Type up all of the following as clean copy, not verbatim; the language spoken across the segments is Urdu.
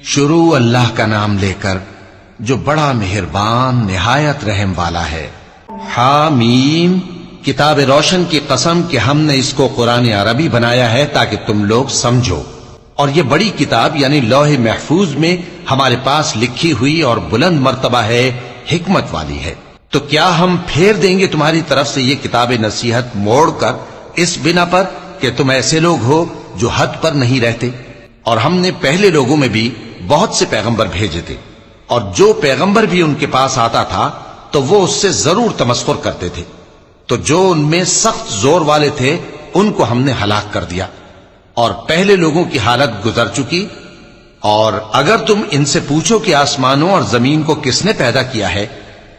شروع اللہ کا نام لے کر جو بڑا مہربان نہایت رحم والا ہے۔ حامیم، کتاب روشن کی قسم کہ ہم نے اس کو قرآن عربی بنایا ہے تاکہ تم لوگ سمجھو، اور یہ بڑی کتاب یعنی لوح محفوظ میں ہمارے پاس لکھی ہوئی اور بلند مرتبہ ہے، حکمت والی ہے۔ تو کیا ہم پھیر دیں گے تمہاری طرف سے یہ کتاب نصیحت موڑ کر اس بنا پر کہ تم ایسے لوگ ہو جو حد پر نہیں رہتے؟ اور ہم نے پہلے لوگوں میں بھی بہت سے پیغمبر بھیجے تھے، اور جو پیغمبر بھی ان کے پاس آتا تھا تو وہ اس سے ضرور تمسخر کرتے تھے، تو جو ان میں سخت زور والے تھے ان کو ہم نے ہلاک کر دیا، اور پہلے لوگوں کی حالت گزر چکی۔ اور اگر تم ان سے پوچھو کہ آسمانوں اور زمین کو کس نے پیدا کیا ہے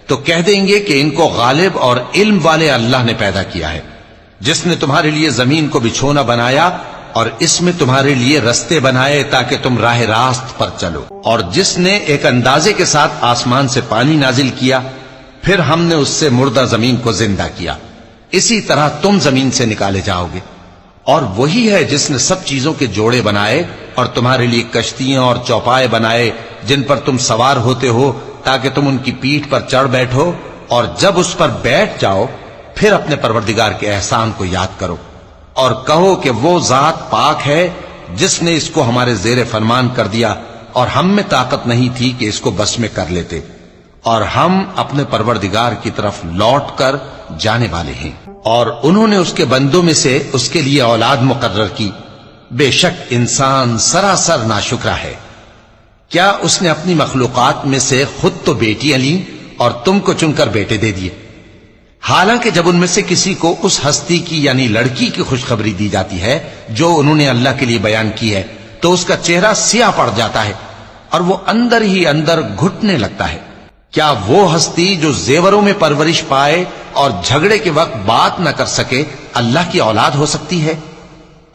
تو کہہ دیں گے کہ ان کو غالب اور علم والے اللہ نے پیدا کیا ہے، جس نے تمہارے لیے زمین کو بچھونا بنایا اور اس میں تمہارے لیے رستے بنائے تاکہ تم راہ راست پر چلو، اور جس نے ایک اندازے کے ساتھ آسمان سے پانی نازل کیا، پھر ہم نے اس سے مردہ زمین کو زندہ کیا، اسی طرح تم زمین سے نکالے جاؤ گے۔ اور وہی ہے جس نے سب چیزوں کے جوڑے بنائے اور تمہارے لیے کشتیاں اور چوپائے بنائے جن پر تم سوار ہوتے ہو تاکہ تم ان کی پیٹھ پر چڑھ بیٹھو، اور جب اس پر بیٹھ جاؤ پھر اپنے پروردگار کے احسان کو یاد کرو اور کہو کہ وہ ذات پاک ہے جس نے اس کو ہمارے زیر فرمان کر دیا اور ہم میں طاقت نہیں تھی کہ اس کو بس میں کر لیتے، اور ہم اپنے پروردگار کی طرف لوٹ کر جانے والے ہیں۔ اور انہوں نے اس کے بندوں میں سے اس کے لیے اولاد مقرر کی، بے شک انسان سراسر ناشکرا ہے۔ کیا اس نے اپنی مخلوقات میں سے خود تو بیٹیاں لیں اور تم کو چن کر بیٹے دے دیے؟ حالانکہ جب ان میں سے کسی کو اس ہستی کی یعنی لڑکی کی خوشخبری دی جاتی ہے جو انہوں نے اللہ کے لیے بیان کی ہے تو اس کا چہرہ سیاہ پڑ جاتا ہے اور وہ اندر ہی اندر گھٹنے لگتا ہے۔ کیا وہ ہستی جو زیوروں میں پرورش پائے اور جھگڑے کے وقت بات نہ کر سکے اللہ کی اولاد ہو سکتی ہے؟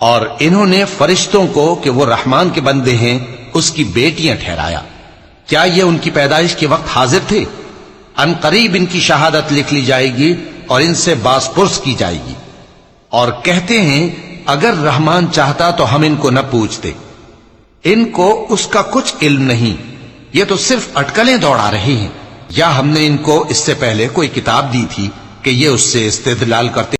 اور انہوں نے فرشتوں کو کہ وہ رحمان کے بندے ہیں اس کی بیٹیاں ٹھہرایا۔ کیا یہ ان کی پیدائش کے وقت حاضر تھے؟ ان قریب ان کی شہادت لکھ لی جائے گی اور ان سے باز پرس کی جائے گی۔ اور کہتے ہیں اگر رحمان چاہتا تو ہم ان کو نہ پوچھتے، ان کو اس کا کچھ علم نہیں، یہ تو صرف اٹکلیں دوڑا رہے ہیں، یا ہم نے ان کو اس سے پہلے کوئی کتاب دی تھی کہ یہ اس سے استدلال کرتے